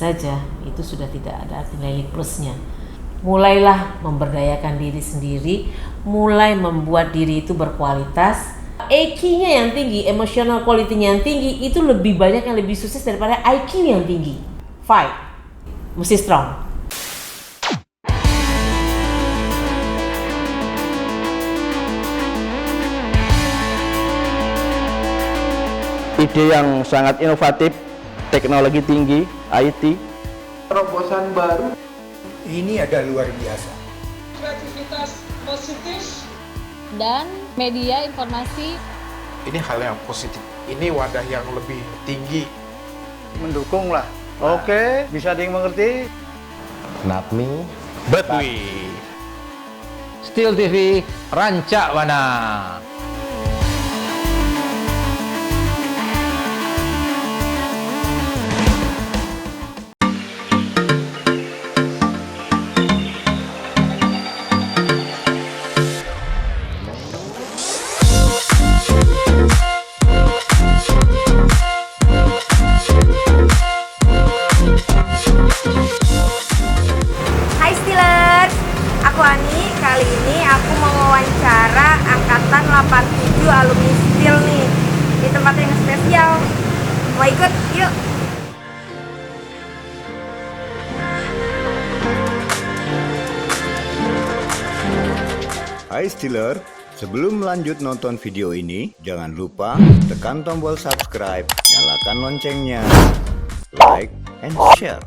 saja, itu sudah tidak ada nilai plusnya. Mulailah memberdayakan diri sendiri, mulai membuat diri itu berkualitas. EQ-nya yang tinggi, emotional quality-nya yang tinggi, itu lebih banyak yang lebih sukses daripada IQ yang tinggi. Fight, mesti strong. Ide yang sangat inovatif, teknologi tinggi, IT. Terobosan baru. Ini ada luar biasa. Kreativitas positif. Dan media informasi. Ini hal yang positif. Ini wadah yang lebih tinggi. Mendukung lah. Oke, bisa dimengerti. Not me, But we. Steel TV Rancak Wana. Hai Steelers, aku Ani. Kali ini aku mau wawancara angkatan 87 alumni Steel nih di tempat yang spesial. Mau ikut? Yuk. Hai Steeler, sebelum lanjut nonton video ini, jangan lupa tekan tombol subscribe, nyalakan loncengnya, like, and share.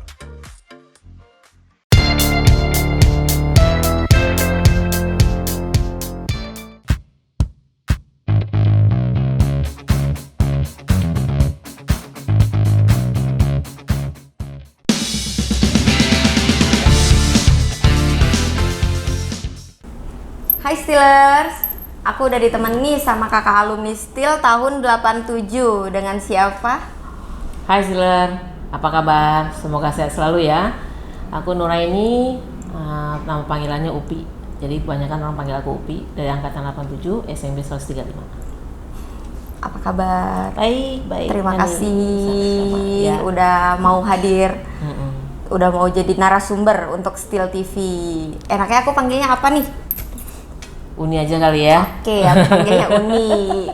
Hai Steelers, aku udah ditemani sama kakak alumni Steel tahun 87. Dengan siapa? Hai Steeler, apa kabar? Semoga sehat selalu ya. Aku Nuraini, nama panggilannya Upi. Jadi kebanyakan orang panggil aku Upi, dari angkatan 87, SMP 135. Apa kabar? Baik. Terima Ani. kasih Ya. udah mau hadir. Udah mau jadi narasumber untuk Steel TV. Enaknya aku panggilnya apa nih? Uni aja kali ya. Oke, aku panggilnya Uni.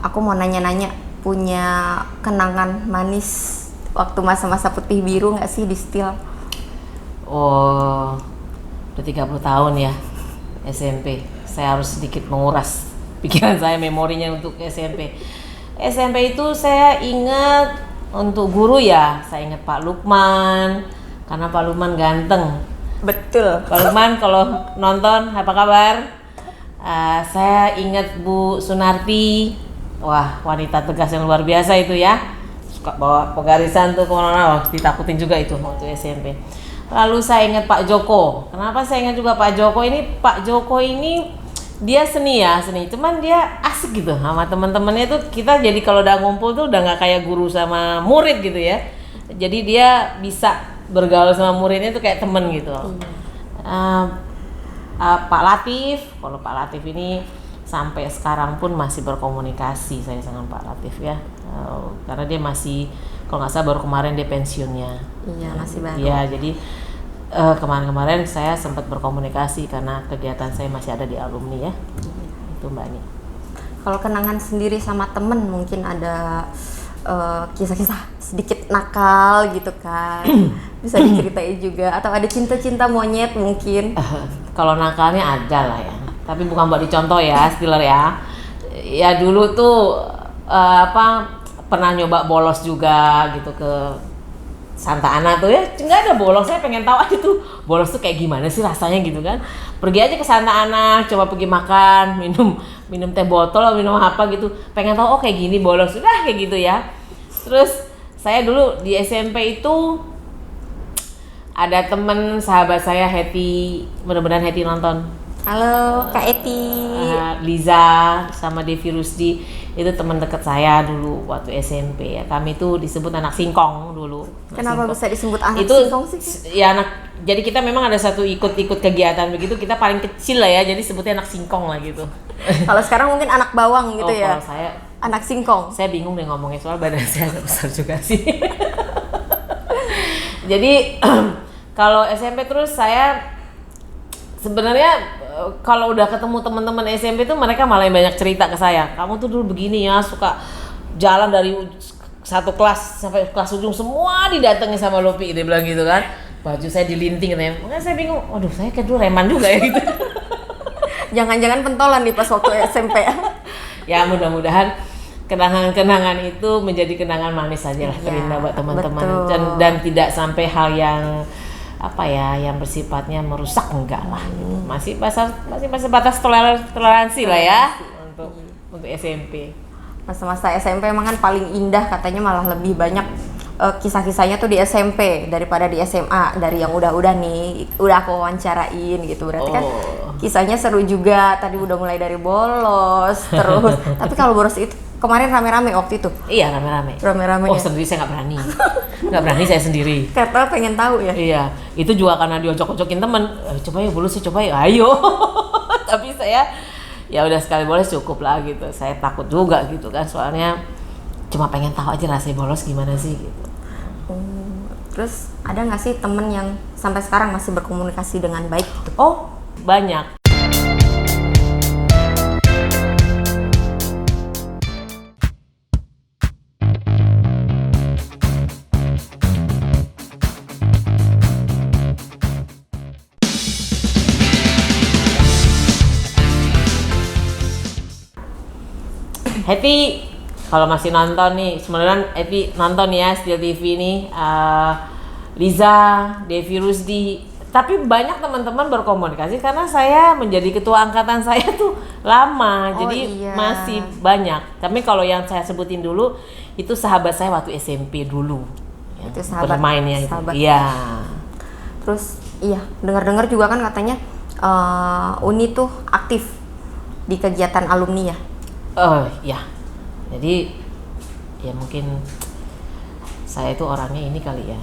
Aku mau nanya-nanya, punya kenangan manis waktu masa-masa putih biru nggak sih di Steel? Oh, udah 30 tahun ya SMP. Saya harus sedikit menguras pikiran saya, memorinya untuk SMP. SMP itu saya ingat untuk guru ya, saya ingat Pak Lukman, karena Pak Lukman ganteng. Betul. Pak Lukman kalau nonton, apa kabar? Saya ingat Bu Sunarti, wah wanita tegas yang luar biasa itu ya, suka bawa pegarisan tuh kemana-mana, wah ditakutin juga itu waktu SMP. Lalu saya ingat Pak Joko. Kenapa saya ingat juga Pak Joko ini? Pak Joko ini dia seni, cuman dia asik gitu sama teman-temannya tuh. Kita jadi kalau udah ngumpul tuh udah nggak kayak guru sama murid gitu ya. Jadi dia bisa bergaul sama muridnya tuh kayak temen gitu. Pak Latif, kalau Pak Latif ini sampai sekarang pun masih berkomunikasi saya dengan Pak Latif ya, karena dia masih, kalau nggak salah baru kemarin dia pensiunnya. Iya, masih baru. Iya, jadi kemarin-kemarin saya sempat berkomunikasi karena kegiatan saya masih ada di alumni ya. Itu Mbak Ani. Kalau kenangan sendiri sama temen mungkin ada kisah-kisah sedikit nakal gitu kan. Bisa diceritain juga, atau ada cinta-cinta monyet mungkin. Kalau nakalnya ada lah ya, tapi bukan buat dicontoh ya, Steeler ya. Ya dulu tuh pernah nyoba bolos juga gitu ke Santa Ana tuh ya, nggak ada bolos, saya pengen tahu aja tuh bolos tuh kayak gimana sih rasanya gitu kan. Pergi aja ke Santa Ana, coba pergi makan, minum teh botol atau minum apa gitu, pengen tahu oh kayak gini bolos, udah kayak gitu ya. Terus saya dulu di SMP itu ada temen sahabat saya Hetty, mudah-mudahan Hetty nonton. Halo Kak Eti. Liza sama Devi Rusdi itu teman dekat saya dulu waktu SMP ya. Kami tuh disebut anak singkong dulu. Kenapa singkong. bisa disebut anak itu, singkong sih? Ya jadi kita memang ada satu ikut kegiatan begitu, kita paling kecil lah ya, jadi sebutnya anak singkong lah gitu. Kalau sekarang mungkin anak bawang gitu ya. Kalau saya anak singkong. Saya bingung deh ngomongnya soal badan saya agak besar juga sih. Jadi kalau SMP terus saya sebenarnya kalau udah ketemu teman-teman SMP tuh mereka malah yang banyak cerita ke saya. Kamu tuh dulu begini ya, suka jalan dari satu kelas sampai kelas ujung semua didatengin sama Lopi, dia bilang gitu kan. Baju saya dilinting katanya. Makanya saya bingung, waduh saya kayak dulu reman juga ya gitu. Jangan-jangan pentolan nih pas waktu SMP. Ya mudah-mudahan kenangan-kenangan itu menjadi kenangan manis aja lah, terindah buat teman-teman, dan tidak sampai hal yang yang bersifatnya merusak, enggak lah gitu. Masih batas toleransi lah ya untuk SMP. Masa-masa SMP emang kan paling indah, katanya malah lebih banyak kisah-kisahnya tuh di SMP daripada di SMA. Dari yang udah nih udah aku wawancarain gitu, berarti kan kisahnya seru juga. Tadi udah mulai dari bolos terus tapi kalau bolos itu kemarin rame-rame waktu itu. Iya, rame-rame. Oh, ya? Sendiri saya nggak berani. Nggak berani saya sendiri. Karena pengen tahu ya. Iya, itu juga karena diojok-ojokin temen. Coba ya bolos sih, coba ya, ayo. Tapi saya ya udah sekali bolos cukup lah gitu. Saya takut juga gitu kan, soalnya cuma pengen tahu aja rasanya bolos gimana sih gitu. Terus ada nggak sih temen yang sampai sekarang masih berkomunikasi dengan baik gitu? Oh, banyak. Happy kalau masih nonton nih, sebenarnya Happy nonton ya Steel TV nih, Liza, Devi Rusdi. Tapi banyak teman-teman berkomunikasi karena saya menjadi ketua angkatan saya tuh lama, jadi masih banyak. Tapi kalau yang saya sebutin dulu itu sahabat saya waktu SMP dulu. Itu sahabat bermainnya itu. Sahabat. Iya. Terus dengar-dengar juga kan katanya Uni tuh aktif di kegiatan alumni ya. Ya, jadi ya mungkin saya itu orangnya ini kali ya,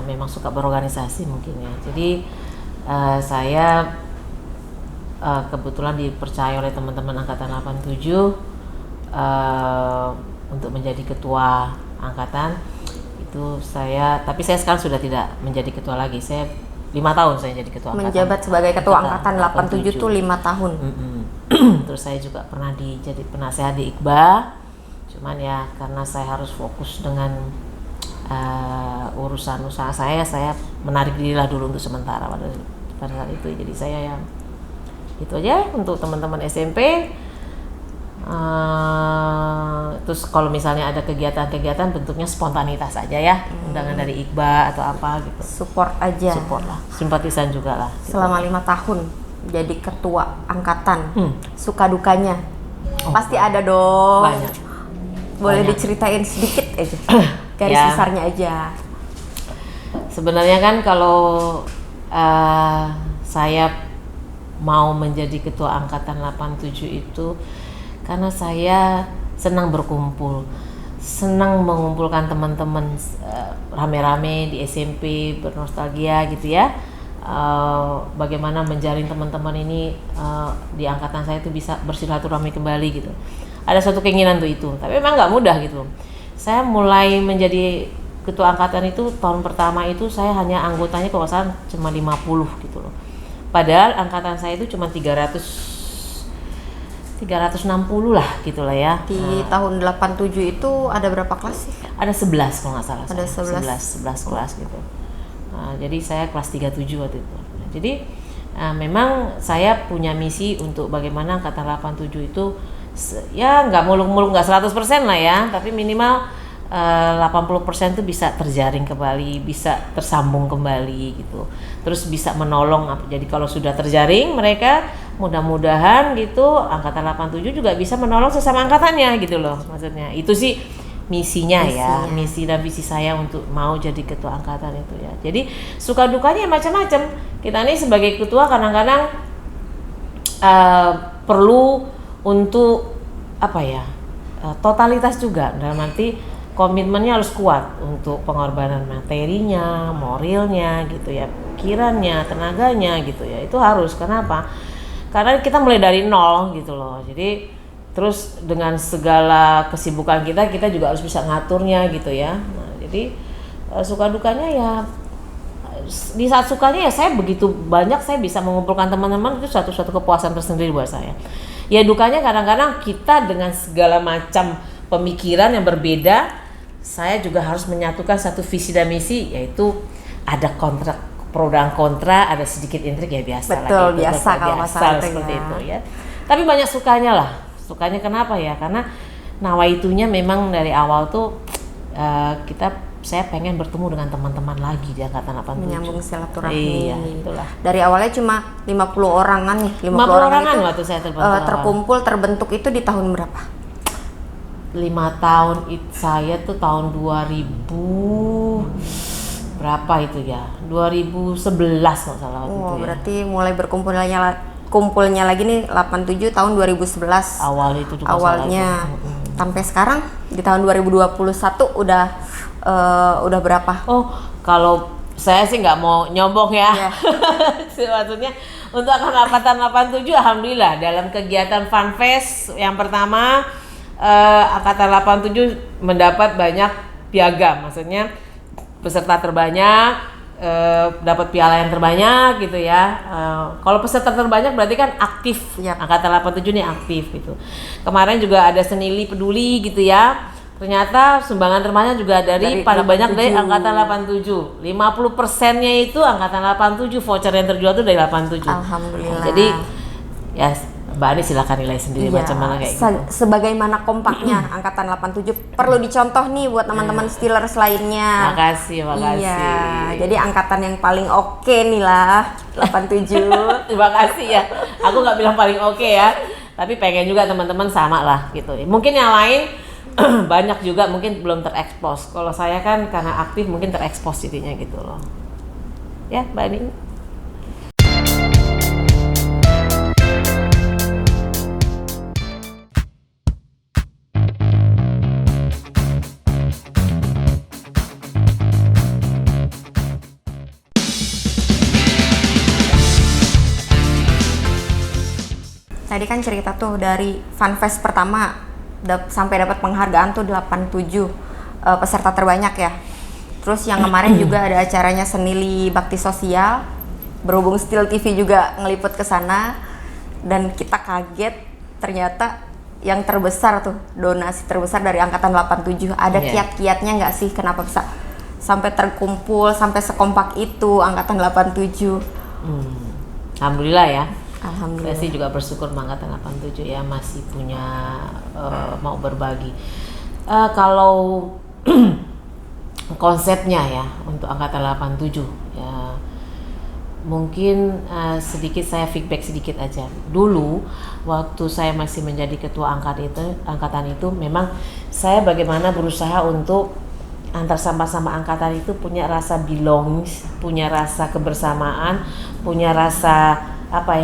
memang suka berorganisasi mungkin ya. Jadi saya kebetulan dipercaya oleh teman-teman angkatan 87 untuk menjadi ketua angkatan itu saya. Tapi saya sekarang sudah tidak menjadi ketua lagi. Saya 5 tahun saya jadi ketua angkatan. Menjabat sebagai ketua angkatan 87 tuh 5 tahun. Terus saya juga pernah jadi penasehat di IKBA, cuman ya karena saya harus fokus dengan urusan usaha saya menarik diri lah dulu untuk sementara pada saat itu. Jadi saya yang itu aja untuk teman-teman SMP. Terus kalau misalnya ada kegiatan-kegiatan bentuknya spontanitas aja ya, undangan dari IKBA atau apa gitu. Support aja. Support lah, simpatisan juga lah. Gitu. Selama 5 tahun jadi ketua angkatan, suka dukanya pasti ada dong. Banyak. Boleh diceritain sedikit aja, garis besarnya aja. Sebenarnya kan kalau saya mau menjadi ketua angkatan 87 itu karena saya senang berkumpul, senang mengumpulkan teman-teman rame-rame di SMP, bernostalgia gitu ya. Bagaimana menjalin teman-teman ini di angkatan saya itu bisa bersilaturahmi kembali gitu. Ada suatu keinginan tuh itu, tapi memang nggak mudah gitu. Saya mulai menjadi ketua angkatan itu tahun pertama itu saya hanya anggotanya kalau salah cuma 50 gitu loh. Padahal angkatan saya itu cuma 360 lah gitu lah ya. Di tahun 87 itu ada berapa kelas sih? Ada 11 kalau nggak salah. Ada 11 kelas gitu. Jadi saya kelas 37 waktu itu. Jadi memang saya punya misi untuk bagaimana angkatan 87 itu ya nggak muluk-muluk, nggak 100% lah ya, tapi minimal 80% itu bisa terjaring kembali, bisa tersambung kembali gitu. Terus bisa menolong. Jadi kalau sudah terjaring mereka mudah-mudahan gitu angkatan 87 juga bisa menolong sesama angkatannya gitu loh maksudnya. Itu sih misinya ya, misi dan visi saya untuk mau jadi ketua angkatan itu ya. Jadi suka dukanya macam-macam. Kita nih sebagai ketua kadang-kadang perlu untuk totalitas juga, dalam arti komitmennya harus kuat untuk pengorbanan materinya, moralnya gitu ya, pikirannya, tenaganya gitu ya. Itu harus. Kenapa? Karena kita mulai dari nol gitu loh. Jadi terus dengan segala kesibukan kita juga harus bisa ngaturnya gitu ya. Nah, jadi suka dukanya ya di saat sukanya ya saya begitu banyak saya bisa mengumpulkan teman-teman, itu suatu kepuasan tersendiri buat saya. Ya dukanya kadang-kadang kita dengan segala macam pemikiran yang berbeda, saya juga harus menyatukan satu visi dan misi, yaitu ada kontrak pro dan kontra, ada sedikit intrik ya biasa. Betul, biasa kalau masalah itu seperti ya. itu ya. Tapi banyak sukanya lah. Sukanya kenapa ya? Karena nawaitunya memang dari awal tuh saya pengen bertemu dengan teman-teman lagi di angkatan 87. Menyambung silaturahmi. Iya, itulah. Dari awalnya cuma 50 orangan nih, 50 orangan itu waktu saya terbentuk itu di tahun berapa? 5 tahun saya tuh tahun 2000 berapa itu ya? 2011 kalau salah waktu itu ya. Berarti mulai kumpulnya lagi nih 87 tahun 2011. Awal itu juga awalnya. Sampai sekarang di tahun 2021 udah berapa? Oh, kalau saya sih nggak mau nyombong ya. Yeah. Maksudnya untuk angkatan 87 alhamdulillah dalam kegiatan FunFest yang pertama angkatan 87 mendapat banyak piagam, maksudnya peserta terbanyak, dapat piala yang terbanyak gitu ya. Kalau peserta terbanyak berarti kan aktif. Yep. Angkatan 87 nih aktif gitu. Kemarin juga ada senili peduli gitu ya. Ternyata sumbangan terbanyak juga dari paling banyak dari angkatan 87. 50%-nya itu angkatan 87, voucher yang terjual itu dari 87. Alhamdulillah. Jadi ya Mbak Ani silakan nilai sendiri macam mana kayak gitu. Sebagaimana kompaknya angkatan 87 perlu dicontoh nih buat teman-teman Steelers lainnya. Makasih. Iya, jadi angkatan yang paling oke nih lah 87. Terima kasih ya. Aku nggak bilang paling oke ya, tapi pengen juga teman-teman sama lah gitu. Mungkin yang lain banyak juga mungkin belum terekspos. Kalau saya kan karena aktif mungkin terekspos jadinya gitu loh. Ya, Mbak Ani. Tadi kan cerita tuh dari FunFest pertama sampai dapat penghargaan tuh 87 peserta terbanyak ya. Terus yang kemarin juga ada acaranya Senili Bakti Sosial, berhubung Steel TV juga ngeliput ke sana dan kita kaget ternyata yang terbesar tuh, donasi terbesar dari angkatan 87. Ada kiat-kiatnya nggak sih kenapa bisa sampai terkumpul sampai sekompak itu angkatan 87? Alhamdulillah ya. Alhamdulillah. Saya sih juga bersyukur angkatan 87 ya masih punya mau berbagi. Kalau konsepnya ya untuk angkatan 87 ya mungkin sedikit saya feedback sedikit aja. Dulu waktu saya masih menjadi ketua angkatan itu memang saya bagaimana berusaha untuk antar sama-sama angkatan itu punya rasa belonging, punya rasa kebersamaan, punya rasa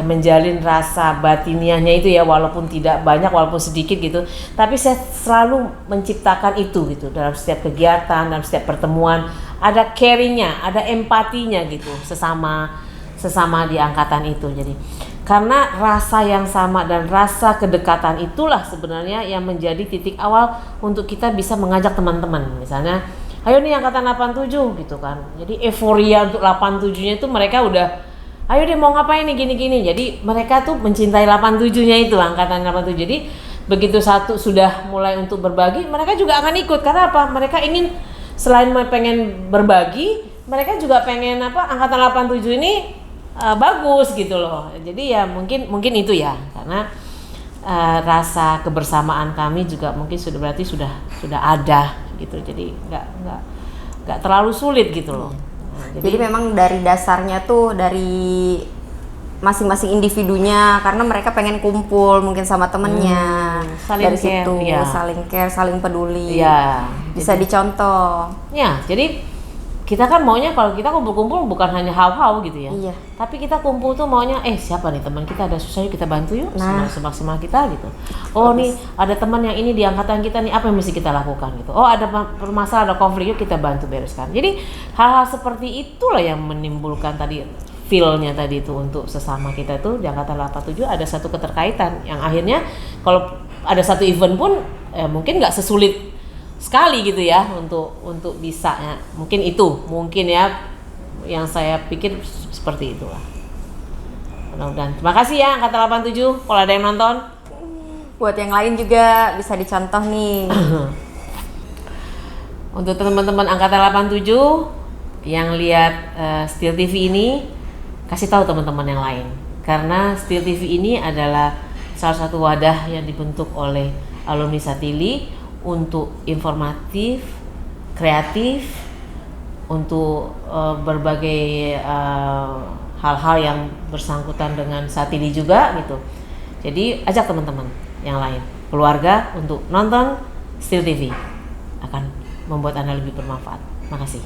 menjalin rasa batiniahnya itu ya, walaupun tidak banyak, walaupun sedikit gitu. Tapi saya selalu menciptakan itu gitu dalam setiap kegiatan, dalam setiap pertemuan ada caringnya, ada empatinya gitu sesama di angkatan itu. Jadi karena rasa yang sama dan rasa kedekatan itulah sebenarnya yang menjadi titik awal untuk kita bisa mengajak teman-teman. Misalnya, ayo nih angkatan 87 gitu kan. Jadi euforia untuk 87-nya itu mereka udah ayo deh mau ngapain nih gini-gini. Jadi mereka tuh mencintai 87-nya itu, angkatan 87. Jadi begitu satu sudah mulai untuk berbagi, mereka juga akan ikut. Karena apa? Mereka ingin selain pengen berbagi, mereka juga pengen angkatan 87 ini bagus gitu loh. Jadi ya mungkin itu ya. Karena rasa kebersamaan kami juga mungkin sudah ada gitu. Jadi nggak terlalu sulit gitu loh. Jadi memang dari dasarnya tuh dari masing-masing individunya, karena mereka pengen kumpul mungkin sama temennya, dari care, situ ya. saling care, saling peduli, ya, bisa dicontoh. Ya, jadi kita kan maunya kalau kita kumpul-kumpul bukan hanya hau-hau gitu ya. Iya. Tapi kita kumpul tuh maunya siapa nih teman kita ada susah yuk kita bantu yuk, semaksimal kita gitu. Oh nih ada teman yang ini di angkatan kita nih, apa yang mesti kita lakukan gitu. Oh ada permasalahan, ada konflik, yuk kita bantu bereskan. Jadi hal-hal seperti itulah yang menimbulkan tadi feel-nya tadi itu untuk sesama kita tuh di angkatan 87 ada satu keterkaitan yang akhirnya kalau ada satu event pun mungkin nggak sesulit sekali gitu ya untuk bisa ya. Mungkin ya yang saya pikir seperti itulah. Mudah-mudahan. Terima kasih ya Angkatan 87 kalau ada yang nonton. Buat yang lain juga bisa dicontoh nih. Untuk teman-teman Angkatan 87 yang lihat Steel TV ini, kasih tahu teman-teman yang lain. Karena Steel TV ini adalah salah satu wadah yang dibentuk oleh alumni Satili untuk informatif, kreatif, untuk berbagai hal-hal yang bersangkutan dengan Satili juga gitu. Jadi ajak teman-teman yang lain, keluarga untuk nonton Steel TV, akan membuat Anda lebih bermanfaat. Makasih.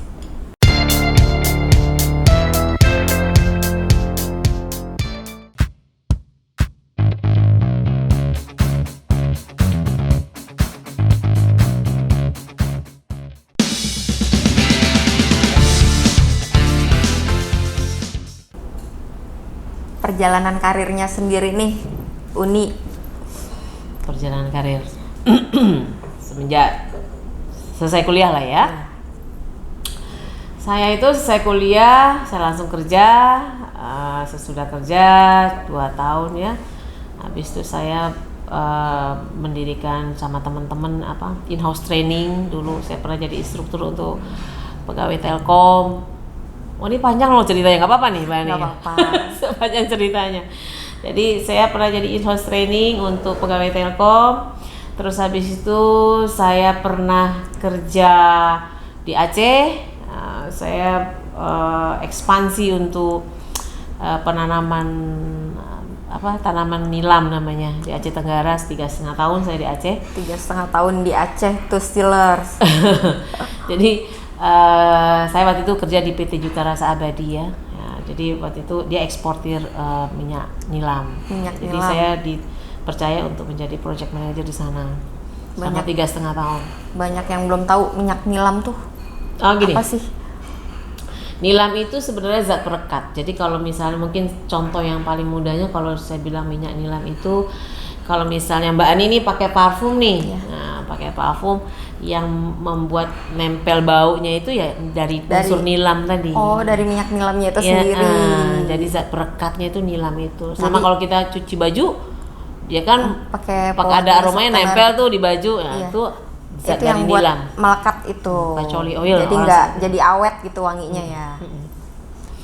Perjalanan karirnya sendiri nih, Uni. Perjalanan karir semenjak selesai kuliah lah ya. Saya itu selesai kuliah, saya langsung kerja. Sesudah kerja 2 tahun ya, habis itu saya mendirikan sama teman-teman in-house training. Dulu saya pernah jadi instruktur untuk pegawai Telkom. Oh ini panjang loh ceritanya, nggak apa-apa nih Mbak Ani? Nggak apa-apa. Sepanjang ceritanya. Jadi saya pernah jadi in-house training untuk pegawai Telkom. Terus habis itu saya pernah kerja di Aceh. Saya ekspansi untuk penanaman tanaman nilam namanya di Aceh Tenggara. 3,5 tahun saya di Aceh. 3,5 tahun di Aceh tuh Steelers. Jadi saya waktu itu kerja di PT Juta Rasa Abadi ya. Jadi waktu itu dia eksportir minyak nilam. Jadi saya dipercaya untuk menjadi project manager di sana selama 3,5 tahun. Banyak yang belum tahu minyak nilam tuh gini. Apa sih? Nilam itu sebenarnya zat perekat. Jadi kalau misalnya mungkin contoh yang paling mudahnya kalau saya bilang minyak nilam itu, kalau misalnya Mbak Ani ini pakai parfum nih, nah pakai parfum yang membuat nempel baunya itu ya dari unsur nilam tadi. Oh, dari minyak nilamnya itu sendiri. Jadi zat perekatnya itu nilam itu. Sama kalau kita cuci baju, dia kan pakai ada aromanya nempel tuh di baju. Nah, itu zat dari yang nilam. Buat melekat itu. Patchouli oil. Jadi nggak jadi awet gitu wanginya ya.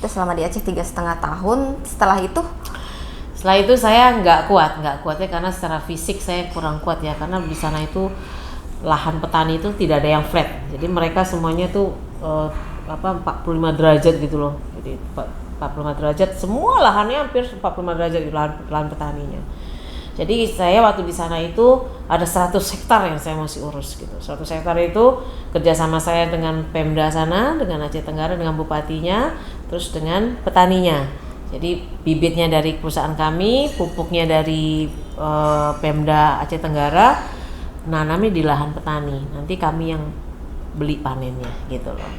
Terus selama di Aceh 3,5 tahun. Setelah itu saya nggak kuatnya karena secara fisik saya kurang kuat ya, karena di sana itu lahan petani itu tidak ada yang flat, jadi mereka semuanya tuh 45 derajat gitu loh, jadi 45 derajat semua lahannya hampir 45 derajat di lahan petaninya. Jadi saya waktu di sana itu ada 100 hektar yang saya masih urus gitu. 100 hektar itu kerjasama saya dengan Pemda sana, dengan Aceh Tenggara, dengan bupatinya, terus dengan petaninya. Jadi bibitnya dari perusahaan kami, pupuknya dari Pemda Aceh Tenggara, nanamnya di lahan petani. Nanti kami yang beli panennya gitu loh.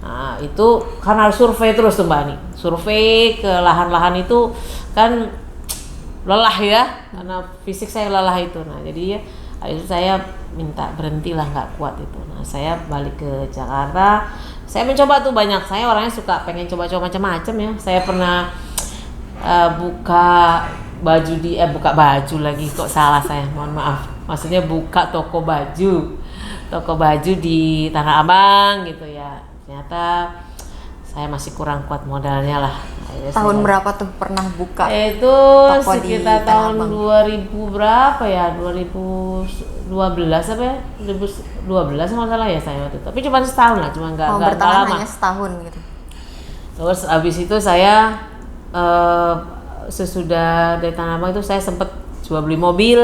Nah itu kan harus survei terus tuh Mbak Ani. Survei ke lahan-lahan itu kan lelah ya, karena fisik saya lelah itu. Nah jadi ya akhirnya saya minta berhentilah, nggak kuat itu. Nah saya balik ke Jakarta. Saya mencoba tuh banyak. Saya orangnya suka pengen coba-coba macam-macam ya. Saya pernah buka baju lagi, kok salah saya, mohon maaf. Maksudnya buka toko baju di Tanah Abang gitu ya. Ternyata saya masih kurang kuat modalnya lah. Tahun berapa tuh pernah buka? Itu sekitar tahun 2000 berapa ya? 2012 apa ya? 2012 kalau salah ya saya waktu itu. Tapi cuma setahun lah, cuma nggak lama. Hanya setahun gitu. Terus abis itu saya sesudah dari Tanah Abang itu saya sempat jual beli mobil,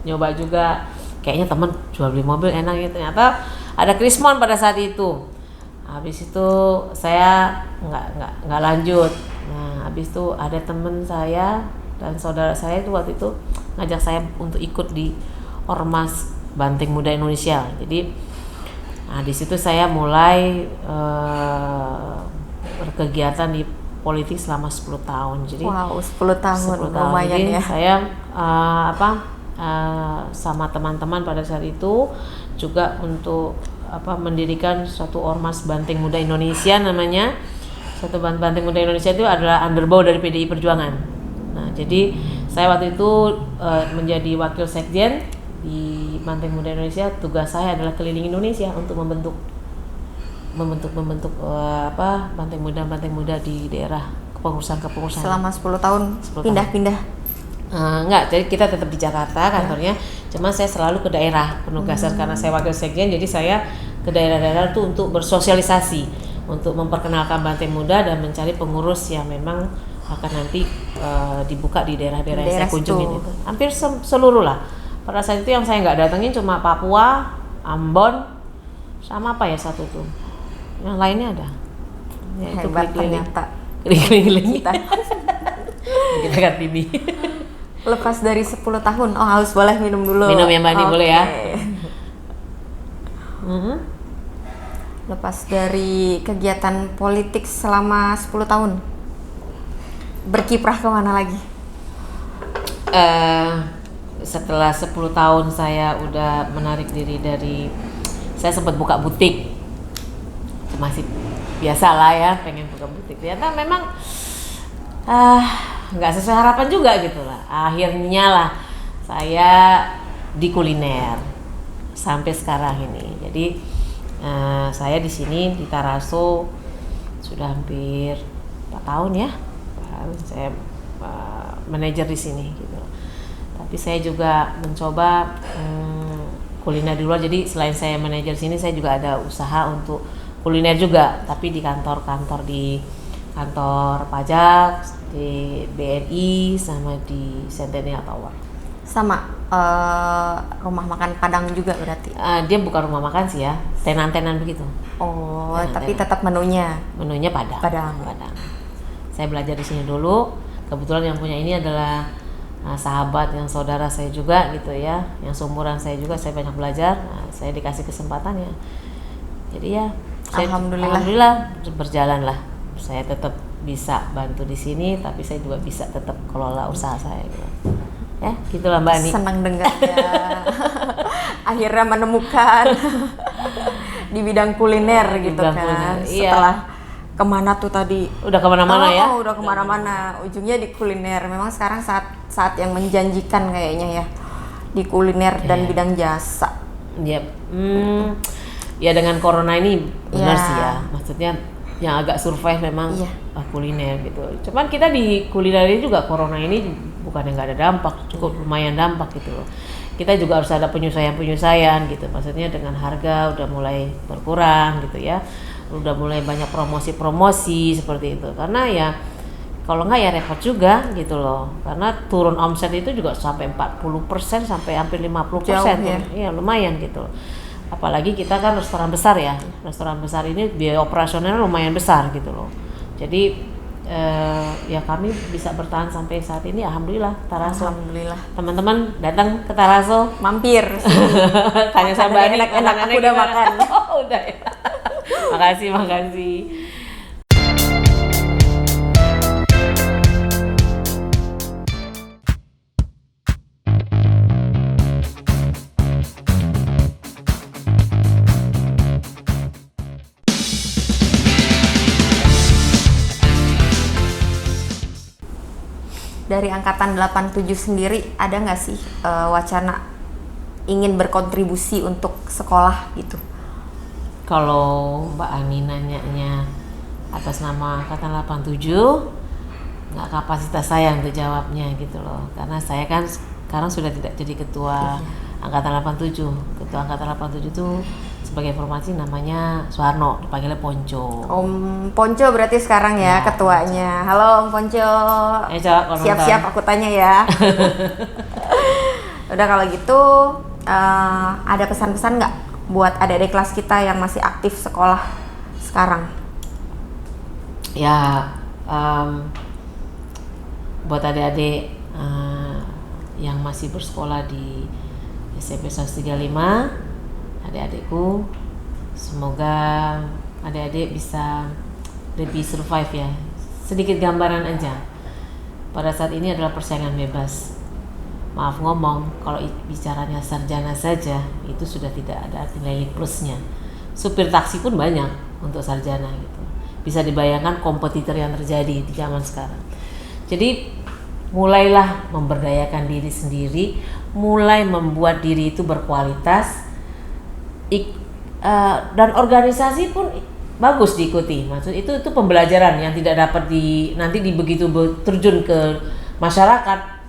nyoba juga kayaknya temen jual beli mobil enak gitu. Ternyata ada krismon pada saat itu. Habis itu saya nggak lanjut. Nah habis itu ada temen saya dan saudara saya itu waktu itu ngajak saya untuk ikut di Ormas Banteng Muda Indonesia. Jadi di situ saya mulai berkegiatan di politik selama 10 tahun. Jadi 10 tahun lumayan jadi ya. Saya sama teman-teman pada saat itu juga untuk mendirikan suatu Ormas Banteng Muda Indonesia namanya. Persatuan Banteng Muda Indonesia itu adalah underbow dari PDI Perjuangan. Nah, jadi saya waktu itu menjadi wakil sekjen di Banteng Muda Indonesia. Tugas saya adalah keliling Indonesia untuk membentuk banteng muda di daerah kepengurusan. Selama 10 tahun pindah-pindah. Enggak, jadi kita tetap di Jakarta kantornya. Cuma saya selalu ke daerah penugasan karena saya wakil sekjen, jadi saya ke daerah-daerah itu untuk bersosialisasi, untuk memperkenalkan Banteng Muda dan mencari pengurus yang memang akan nanti dibuka di daerah-daerah yang saya kunjungin itu. Hampir seluruh lah. Pada saat itu yang saya nggak datengin cuma Papua, Ambon, sama apa ya satu tuh. Yang lainnya ada. Ya, hebat ternyata. Keliling-keliling kita Kartini. Lepas dari 10 tahun, haus, boleh minum dulu. Minum ya Mbak Ani, boleh ya. Lepas dari kegiatan politik selama 10 tahun, berkiprah kemana lagi? Setelah 10 tahun saya udah menarik diri dari, saya sempat buka butik, masih biasa lah ya, pengen buka butik. Ternyata memang nggak sesuai harapan juga gitu lah. Akhirnya lah saya di kuliner sampai sekarang ini. Jadi saya di sini di Taraso sudah hampir 4 tahun ya. Saya manajer di sini gitu. Tapi saya juga mencoba kuliner di luar. Jadi selain saya manajer sini, saya juga ada usaha untuk kuliner juga, tapi di kantor pajak, di BNI sama di Centennial Tower. Sama rumah makan Padang juga berarti? Dia bukan rumah makan sih ya, tenan-tenan begitu. Tenan-tenan. Tapi tetap menunya Padang. Saya belajar di sini dulu. Kebetulan yang punya ini adalah sahabat, yang saudara saya juga gitu ya, yang seumuran saya juga. Saya banyak belajar. Saya dikasih kesempatan ya. Jadi ya, alhamdulillah berjalan lah. Saya tetap bisa bantu di sini, tapi saya juga bisa tetap kelola usaha saya gitu. Ya, gitulah Mbak Ani. Senang dengarnya. Akhirnya menemukan di bidang kuliner gitu kan. Kuliner, setelah kemana tuh tadi? Udah kemana-mana ya? Udah kemana-mana. Ujungnya di kuliner. Memang sekarang saat yang menjanjikan kayaknya ya, di kuliner dan bidang jasa. Yep. Ya dengan corona ini benar sih ya. Maksudnya yang agak survive memang kuliner gitu. Cuman kita di kuliner ini juga corona ini bukan yang nggak ada dampak, cukup lumayan dampak gitu loh. Kita juga harus ada penyesuaian gitu. Maksudnya dengan harga udah mulai berkurang gitu ya. Udah mulai banyak promosi seperti itu. Karena ya kalau nggak ya repot juga gitu loh. Karena turun omset itu juga sampai 40% sampai hampir 50%. Jauh, ya. Iya lumayan gitu. Apalagi kita kan restoran besar ya. Restoran besar ini biaya operasionalnya lumayan besar gitu loh. Jadi ya kami bisa bertahan sampai saat ini, alhamdulillah. Taraso. Alhamdulillah. Teman-teman datang ke Taraso, mampir. Tanya sama Mbak Ani, enak-enak aku udah makan. Oh, udah ya. Makasih. Dari angkatan 87 sendiri ada nggak sih wacana ingin berkontribusi untuk sekolah gitu? Kalau Mbak Ani nanyanya atas nama angkatan 87, nggak kapasitas saya untuk jawabnya gitu loh. Karena saya kan sekarang sudah tidak jadi ketua angkatan 87. Ketua angkatan 87 itu sebagai informasi namanya Suharno, dipanggilnya Ponco. Om Ponco berarti sekarang ya ketuanya. Halo Om Ponco. Siap-siap aku tanya ya. Udah kalau gitu ada pesan-pesan nggak buat adik-adik kelas kita yang masih aktif sekolah sekarang? Ya buat adik-adik yang masih bersekolah di SMP 135, adik-adikku, semoga adik-adik bisa lebih survive ya. Sedikit gambaran aja. Pada saat ini adalah persaingan bebas. Maaf ngomong, kalau bicaranya sarjana saja itu sudah tidak ada nilai plusnya. Supir taksi pun banyak untuk sarjana gitu. bisa dibayangkan kompetitor yang terjadi di zaman sekarang. Jadi mulailah memberdayakan diri sendiri, mulai membuat diri itu berkualitas, dan organisasi pun bagus diikuti. Maksud itu pembelajaran yang tidak dapat nanti begitu terjun ke masyarakat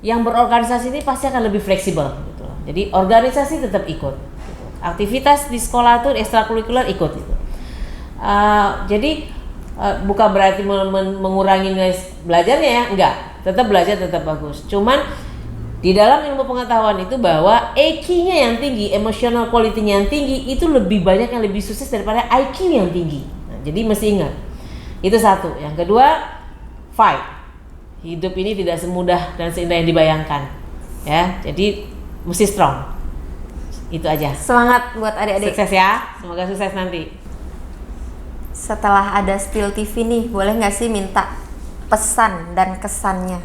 yang berorganisasi ini pasti akan lebih fleksibel gitu. Jadi organisasi tetap ikut gitu. Aktivitas di sekolah itu ekstrakurikuler ikut gitu. Jadi bukan berarti mengurangi nilai belajarnya ya, enggak, tetap belajar tetap bagus. Cuman di dalam ilmu pengetahuan itu bahwa EQ-nya yang tinggi, emotional quality-nya yang tinggi itu lebih banyak yang lebih sukses daripada IQ yang tinggi. Nah, jadi mesti ingat. Itu satu. Yang kedua, fight. Hidup ini tidak semudah dan seindah yang dibayangkan. Ya, jadi mesti strong. Itu aja. Semangat buat adik-adik. Sukses ya. Semoga sukses nanti. Setelah ada Steel TV nih, boleh nggak sih minta pesan dan kesannya?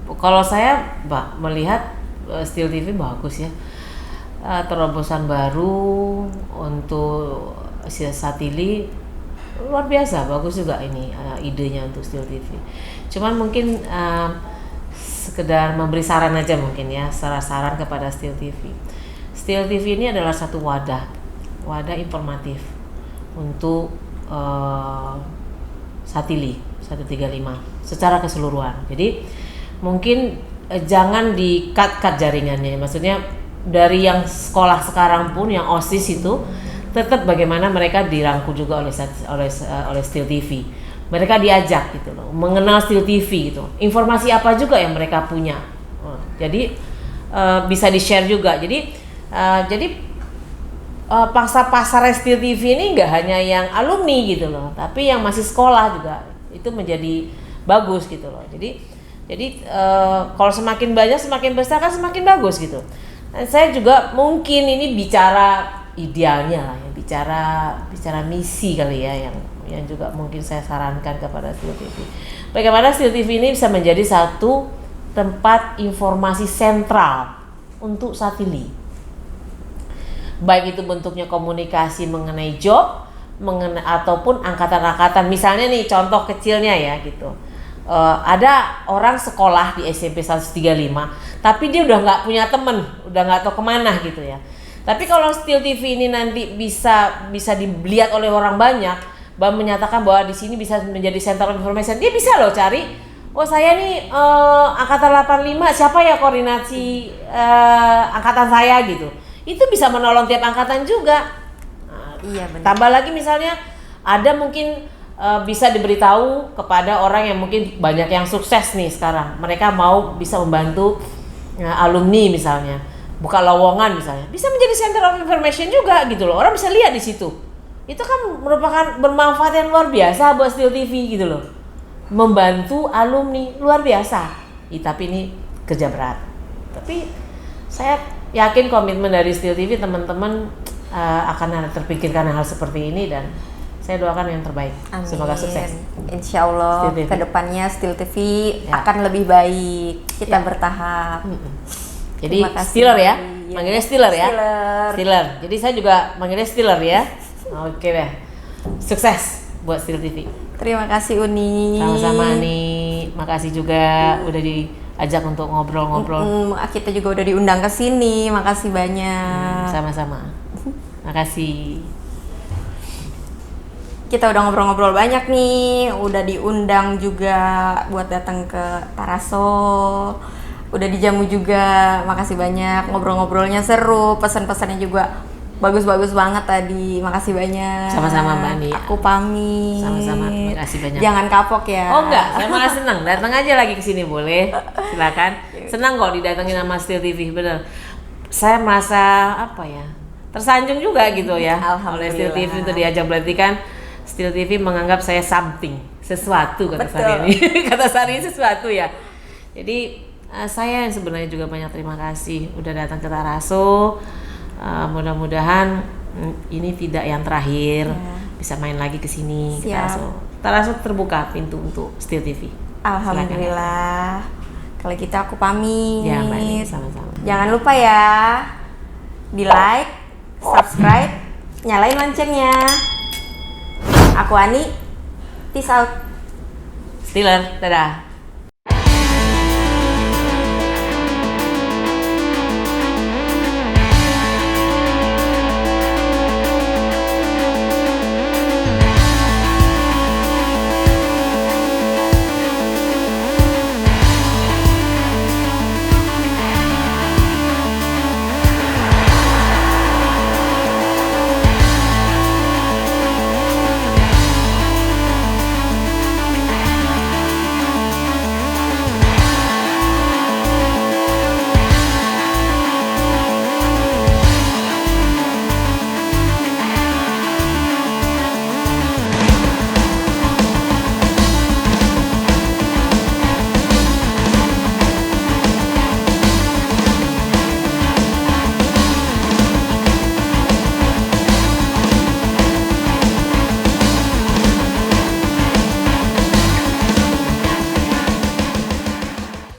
Kalau saya melihat Steel TV bagus ya, terobosan baru untuk Satili luar biasa, bagus juga ini idenya untuk Steel TV. Cuman mungkin sekedar memberi saran aja mungkin ya, saran kepada Steel TV. Steel TV ini adalah satu wadah informatif untuk Satili 135 secara keseluruhan. Jadi mungkin jangan di-cut jaringannya. Maksudnya dari yang sekolah sekarang pun yang OSIS itu tetap bagaimana mereka dirangkul juga oleh Steel TV. Mereka diajak gitu loh, mengenal Steel TV gitu. Informasi apa juga yang mereka punya. Jadi bisa di-share juga. Jadi pangsa pasar Steel TV ini nggak hanya yang alumni gitu loh, tapi yang masih sekolah juga itu menjadi bagus gitu loh. Jadi kalau semakin banyak semakin besar kan semakin bagus gitu. Dan saya juga mungkin ini bicara idealnya lah, ya, bicara misi kali ya yang juga mungkin saya sarankan kepada Steel TV. Bagaimana Steel TV ini bisa menjadi satu tempat informasi sentral untuk Satili. Baik itu bentuknya komunikasi mengenai job, ataupun angkatan-angkatan. Misalnya nih contoh kecilnya ya gitu. Ada orang sekolah di SMP 135, tapi dia udah nggak punya temen, udah nggak tahu kemana gitu ya. Tapi kalau Steel TV ini nanti bisa dilihat oleh orang banyak, menyatakan bahwa di sini bisa menjadi center of information, dia bisa loh cari, saya nih angkatan 85, siapa ya koordinasi angkatan saya gitu. Itu bisa menolong tiap angkatan juga. Iya benar. Tambah lagi misalnya ada mungkin bisa diberitahu kepada orang yang mungkin banyak yang sukses nih sekarang. Mereka mau bisa membantu alumni misalnya, buka lowongan misalnya. Bisa menjadi center of information juga gitu loh. Orang bisa lihat di situ. Itu kan merupakan bermanfaat yang luar biasa buat Steel TV gitu loh. Membantu alumni luar biasa. Tapi ini kerja berat. Tapi saya yakin komitmen dari Steel TV teman-teman akan ada terpikirkan hal seperti ini dan saya doakan yang terbaik. Amin. Semoga sukses. Insya Allah kedepannya Steel TV akan lebih baik. Kita bertahap. Jadi Steeler ya, manggilnya Steeler ya. Steeler. Jadi saya juga manggilnya Steeler ya. Oke deh. Sukses buat Steel TV. Terima kasih Uni. Sama-sama Ani. Makasih juga udah diajak untuk ngobrol-ngobrol. Kita juga udah diundang ke sini. Makasih banyak. Sama-sama. Makasih. Kita udah ngobrol-ngobrol banyak nih, udah diundang juga buat datang ke Taraso, udah dijamu juga, makasih banyak, ngobrol-ngobrolnya seru, pesan-pesannya juga bagus-bagus banget tadi, makasih banyak. Sama-sama Mbak Andi. Aku pamit. Sama-sama, makasih banyak. Jangan kapok ya. Oh enggak, saya malah senang, datang aja lagi ke sini boleh, silakan. Senang kok didatengin sama Steel TV, bener. Saya merasa tersanjung juga gitu ya, oleh Steel TV untuk diajak, berarti kan Steel TV menganggap saya sesuatu kata Sari ini. Kata Sari sesuatu ya. Jadi saya yang sebenarnya juga banyak terima kasih udah datang ke Taraso. Mudah-mudahan ini tidak yang terakhir. Bisa main lagi ke sini ke Taraso. Taraso terbuka pintu untuk Steel TV. Alhamdulillah. Kalau gitu aku pamit. Ya, Mbak Nin, sama-sama. Jangan lupa ya, di like, subscribe, nyalain loncengnya. Aku Ani, peace out. Steeler, dadah.